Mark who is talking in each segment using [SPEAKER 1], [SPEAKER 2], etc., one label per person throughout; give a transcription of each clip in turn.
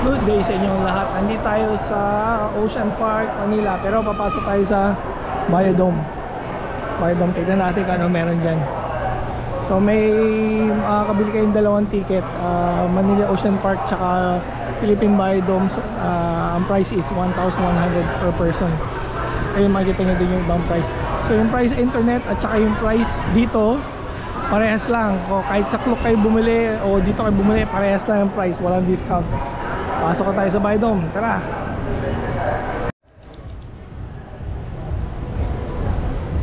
[SPEAKER 1] Good day sa inyong lahat. Andito tayo sa Ocean Park, Manila. Pero papasok tayo sa Biodome. Biodome, tignan natin kung ano meron dyan. So may kabili kayong dalawang ticket, Manila Ocean Park tsaka Philippine Biodome. Ang price is 1,100 per person. Kaya makikita nyo din yung ibang price. So yung price sa internet at saka yung price dito, parehas lang. O kahit sa Klook kayo bumili o dito kayo bumili, parehas lang yung price, walang discount. Pasok na tayo sa Biodome, tara!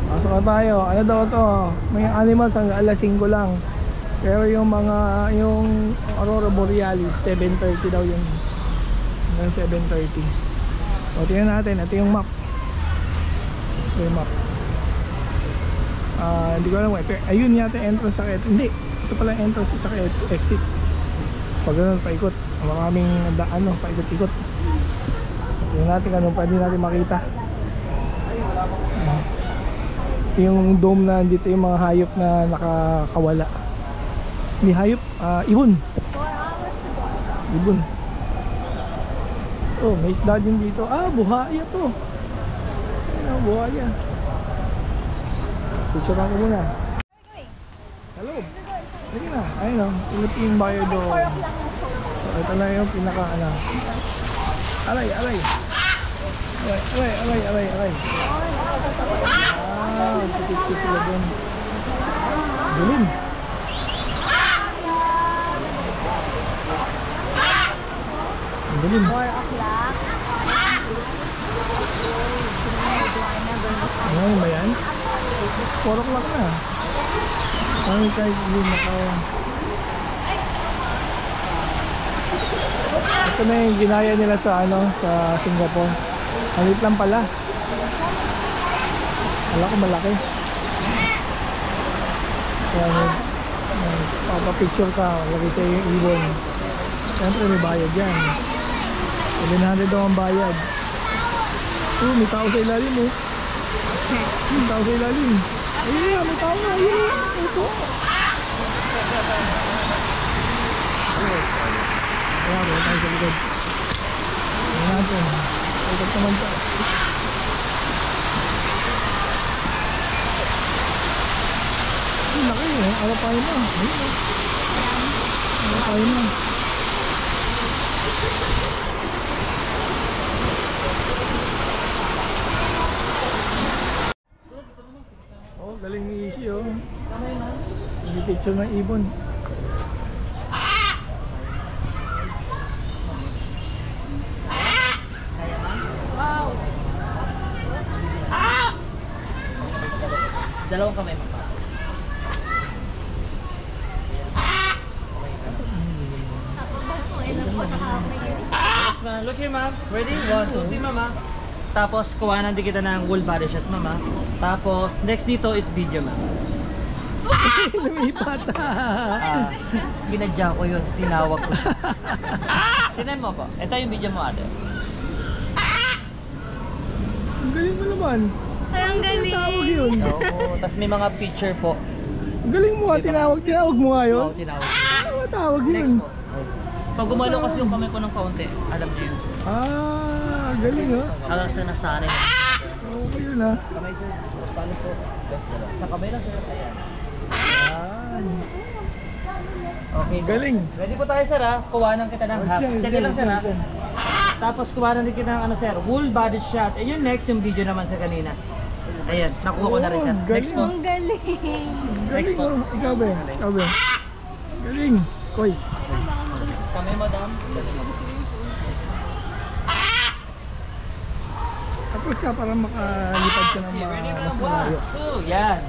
[SPEAKER 1] Pasok na tayo. Ano daw to? May animals hanggang alas 5 lang. Pero yung Aurora Borealis 7:30 daw yun. Hanggang 7:30. O tingnan natin, ito yung map. Ito yung map. Hindi ko alam, ito, ayun yata entrance sa hindi, ito pala entrance at saka exit. Pag ganun, paikot. Maraming paikot-ikot. Tingnan natin anong pwede natin makita. Yung dome na dito, yung mga hayop na nakakawala. May hayop, ibon. Ibon. Oh, may isda din dito. Buhaya to. Buhaya. Picture ako muna. Hello. Sige na. Ayun o. Philippine Biodome. So ito na yung pinaka Aray. Tikit sila dun. Dilim. Dilim. 4 o'clock. Ano ba yan? 4 o'clock na. Ay, kahit hindi ito na yung ginaya nila sa sa Singapore. Malit lang pala. Wala ko malaki. Papapicture ka, lagay sa yung ibon. Siyempre may bayad yan. 700 daw ang bayad. May tao sa ilalim oh. May tao sa ilalim. Ayun, may tao na. Ayun, ito. Kaya wala tayo sa likod. Ayun natin. Ikot naman ito. Ay, laki eh. Alapay na. Ayun. Alapay na. Oh, galing ni Ishi oh. Hindi picture ng ibon.
[SPEAKER 2] Dalawang kamay mo pa. Look here, ma'am. Ready? 1, 2, 3, mama. Tapos, kuhanan din kita ng full body shot, mama. Tapos, next dito is video, ma'am.
[SPEAKER 1] Lumipat.
[SPEAKER 2] Sinadya ko yun. Tinawag ko siya. Tinan mo po. Ito yung video mo, ate.
[SPEAKER 1] Ang galing mo naman.
[SPEAKER 3] Ay, ang galing.
[SPEAKER 1] Tawag yun.
[SPEAKER 2] Oo. Tapos may mga picture po.
[SPEAKER 1] Ang galing mo nga. Tinawag mo nga yun.
[SPEAKER 2] Oo, tinawag.
[SPEAKER 1] Ano ba tawag yun?
[SPEAKER 2] Next po. Pag gumalo kasi yung kamay ko ng kaunti, alam niyo yun, sir.
[SPEAKER 1] Galing ha.
[SPEAKER 2] Hanggang sa nasanay.
[SPEAKER 1] Okay yun ha.
[SPEAKER 2] Kamay, sir. Tapos paano po? Sa kamay lang, sir. Ayan. Okay.
[SPEAKER 1] Galing.
[SPEAKER 2] Ready po tayo, sir, ha? Kuhanan kita ng half. Steady lang, sir, ha? Tapos kuhanan din kita ng sir, full body shot. And yung next, yung video naman sa kanina. Ayan, nakuha ko na rin, sir. Next po.
[SPEAKER 3] Ang galing.
[SPEAKER 2] Next po.
[SPEAKER 1] Ikaw ba? Galing. Koy.
[SPEAKER 2] Kamay, madam.
[SPEAKER 1] Tapos ka para makalipad ka ng mas malayo.
[SPEAKER 2] 2, yan.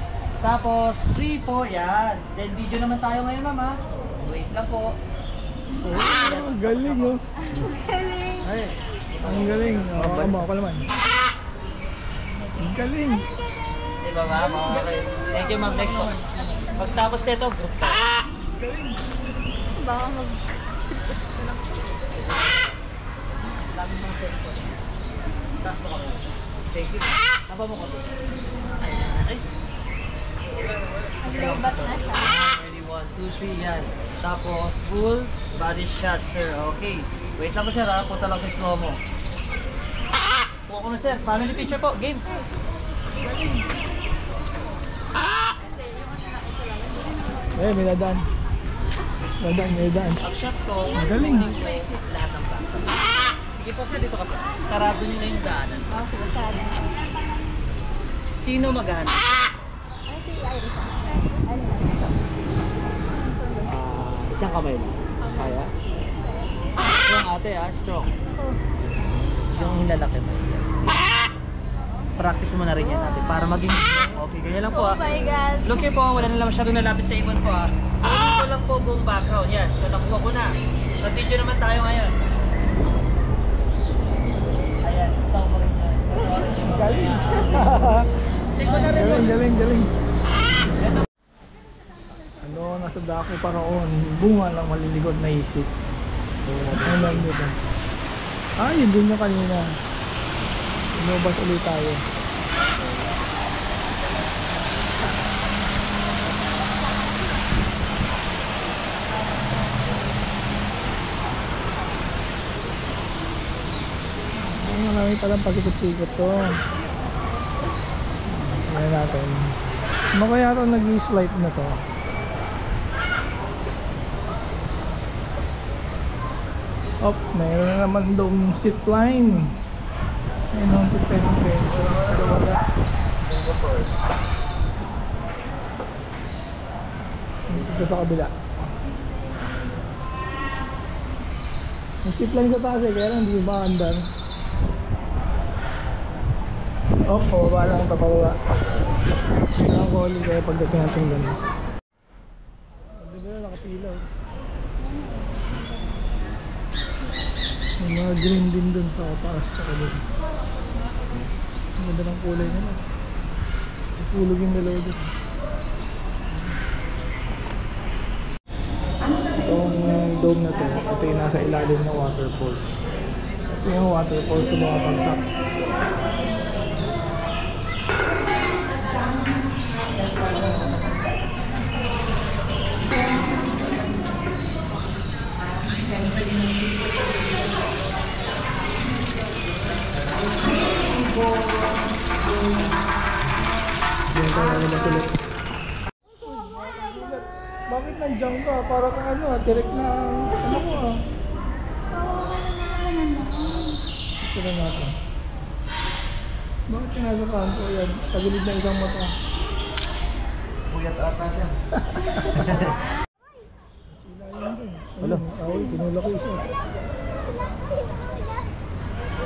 [SPEAKER 2] Tapos 3, 4, yan. Then video naman tayo ngayon, mama. Wait lang po.
[SPEAKER 1] Galing oh.
[SPEAKER 3] Ang galing.
[SPEAKER 2] Ay.
[SPEAKER 1] Ang galing. Ako naman. Ang galing.
[SPEAKER 2] Diba, ma'am? Okay. Thank you, ma'am. Next po. Pagtapos nito, group ka.
[SPEAKER 1] Galing.
[SPEAKER 3] Baka
[SPEAKER 2] Dami mong cellphone. Taas mo kami. Thank you. Tapa mo ko. Ay.
[SPEAKER 3] Nag-lobat na siya.
[SPEAKER 2] Ready, 1, 2, 3, yan. Tapos, full body shot, sir. Okay. Wait lang po sir ha, punta lang sa slow mo. Kuha ko na sir, family picture po, game.
[SPEAKER 1] Eh, may dadaan. May dadaan.
[SPEAKER 2] Ang shot ko,
[SPEAKER 1] Ang galing.
[SPEAKER 2] lahat ng bata. Sige po sir, dito ka po. Sarado nyo na yung daanan. Sino maghanap? Isang kamay lang. Kaya? Strong ate ha, strong. Yung hinlalaki mo. Practice mo na rin yan natin para maging okay. Ganyan lang po ha.
[SPEAKER 3] Oh my God.
[SPEAKER 2] Look here po, wala na lang masyadong nalapit sa ibon po ha. Ito lang po buong background yan. So nakuha ko na. Sa video naman tayo ngayon. Ayan, stop mo rin yan.
[SPEAKER 1] Galing.
[SPEAKER 2] Tingko na rin.
[SPEAKER 1] Galing. Ano, nasa dako pa roon. Bunga lang maliligot na isip. Ano lang dito? Yun din na kanina. Inubas ulit tayo. Marami palang pasikot-sikot to. Ayan natin. Ano kaya ito nag-slide na to? Oh, mayroon na naman doon zip line. Ayun ang zip line. Pero wala. Dito sa kabila. May zip line sa taas eh, kaya lang hindi ba andar. Oh, pababa lang, pababa. Ang calling kaya pagdating natin ganun. Hindi na nakapilaw. May mga green din dun sa taas tsaka dun. Ang ganda ng kulay nila. Pulog yung dalawa dun. Itong dome na to, ito yung nasa ilalim ng waterfalls. Ito yung waterfalls sa mga pagsak. Bakit nandiyan ka? Para kang ano, direct na ano ko ah. Sila natin. Bakit ka nasa kanto yan? Tagilid na isang mata.
[SPEAKER 4] Puyat ata siya.
[SPEAKER 1] Sila yun dun. Wala. Ay, tinulak ko isa.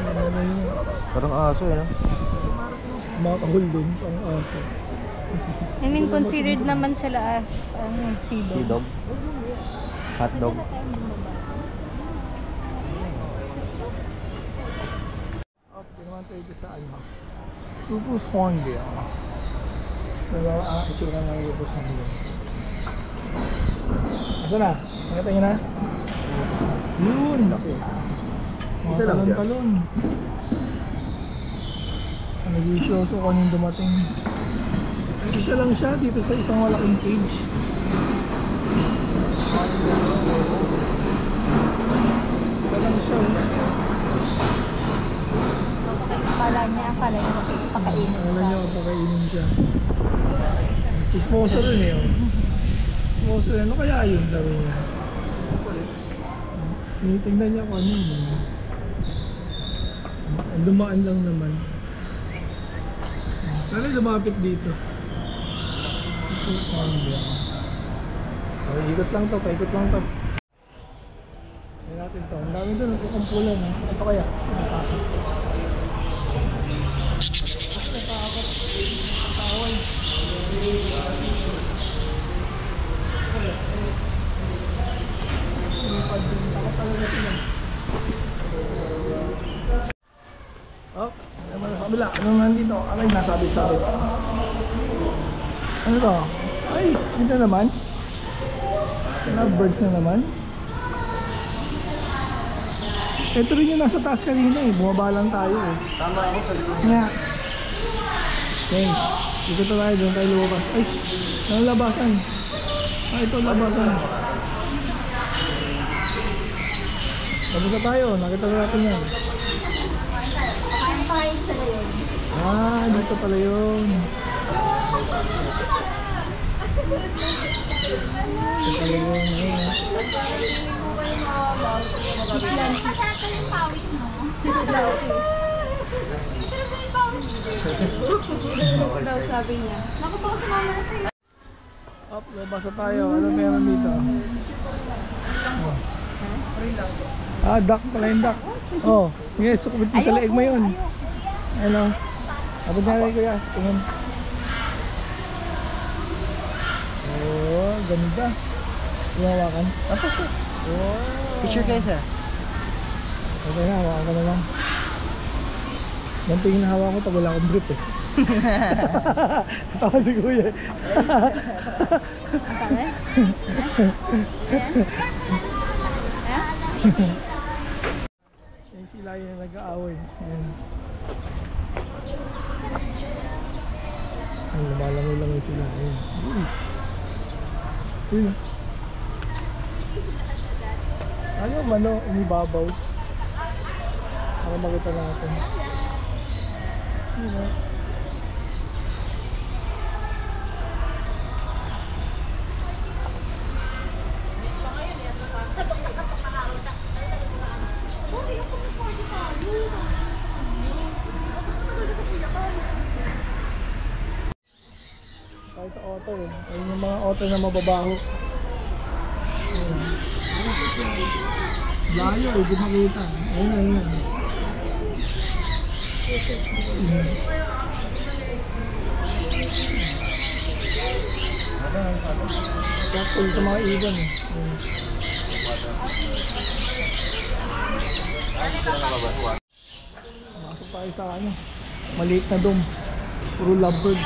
[SPEAKER 1] Ano yun?
[SPEAKER 4] Parang aso eh, no?
[SPEAKER 1] Makakahul din, pang aso.
[SPEAKER 3] I mean, considered naman sila as sea dogs.
[SPEAKER 4] Sea dog. Hotdog.
[SPEAKER 1] Up, ginawan tayo dito sa ano. Lupus hornbill. Itsura ng lupus hornbill. Asa na? Nakita nyo na? Yun, laki. Mga
[SPEAKER 4] Isa lang dyan.
[SPEAKER 1] talon-talon. Nag-isyoso ko nung dumating. Isa lang siya dito sa isang malaking cage. Isa lang siya.
[SPEAKER 3] Akala niya pakainin
[SPEAKER 1] Akala niya pakainin siya. Chismoso rin eh. Chismoso rin. Ano kaya yun, sabi niya. Tinitingnan niya kung ano yun. Dumaan lang naman. Sana lumapit dito. Okay, ikot lang to, paikot lang to. Hindi natin to. Ang dami doon, nagkukumpulan. Ito kaya? Oh, naman sa kabila. Anong nandito? Alay, nasabit-sabit. Ano to? Ay, dito naman. Lovebirds na naman. Ito rin yung nasa taas kanina eh. Bumaba lang tayo eh.
[SPEAKER 4] Tama ako sa likod.
[SPEAKER 1] Nga. Okay. Dito tayo doon tayo lumabas. Ay, ang labasan. Ito labasan. Kamusta tayo? Nakita na natin yan. Ah, dito pala yun. Dito pala yun.
[SPEAKER 3] Daw sabi niya. Naku po, sumama na sa'yo.
[SPEAKER 1] Up, labas na tayo. Ano meron dito? Oh. Ah, duck pala yung duck. Oh, yes, sukubit mo sa leeg mo yun. Ano? Abot na rin kuya. Tingin. Oh, ganda. Iwawakan. Tapos eh. Oh.
[SPEAKER 4] Picture guys ah.
[SPEAKER 1] Okay na, hawakan ka na lang. Ganito yung nahawa ko pag wala akong grip eh. Tawa si kuya.
[SPEAKER 3] Ang tawag? Ayan?
[SPEAKER 1] Yung sila yung nag-aaway. Ayan. Ay, lumalangoy lang yung sila. Ayan. Ayan. Ano mano, umibabaw. Para makita natin. Ayan. Tayo sa otter eh. Ayun yung mga otter na mababaho. Layo eh, di makita. Ayun na, ayun na. Tapos sa mga ibon eh. Masok tayo sa ano, maliit na dome. Puro lovebirds.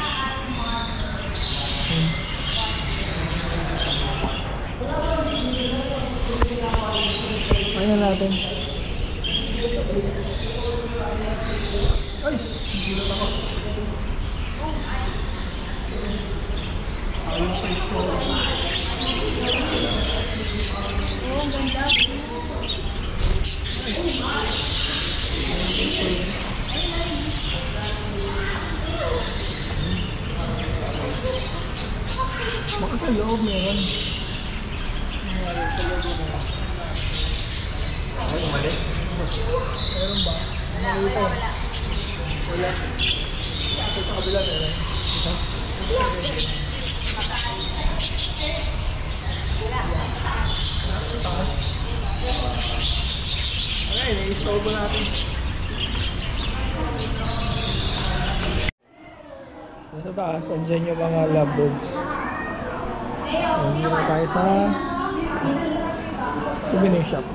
[SPEAKER 1] Kaya na natin. Ay! Ayun sa ito. Oh, ganda. Baka sa loob meron.
[SPEAKER 4] Ay, umali.
[SPEAKER 1] Meron ba? Ano ito? Wala. Ito sa kabila meron. Ito. Okay, na-install ko natin. Nasa taas, andyan yung mga lovebirds. Hindi na tayo sa souvenir shop.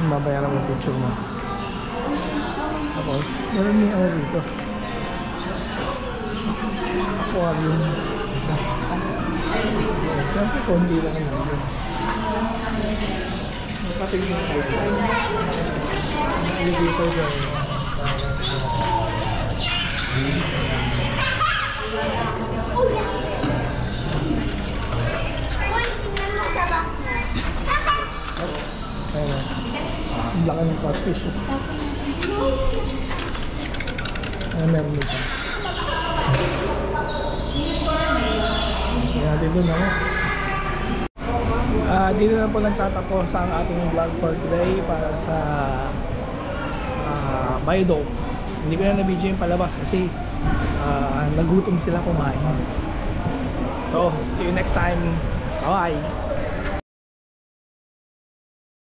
[SPEAKER 1] Babayaran mo yung picture mo. Tapos, meron yung ano dito. Aquarium. Siyempre, kundi lang naman. Nakatigil tayo. Elevator dyan. Ayan. Ang laki ng catfish. Ayan, meron dito. Ayan, natin dun ako. Dito na po nagtatapos ang ating vlog for today para sa Biodome. Hindi ko na na-video yung palabas kasi nagutom sila kumain. So, see you next time. Bye-bye!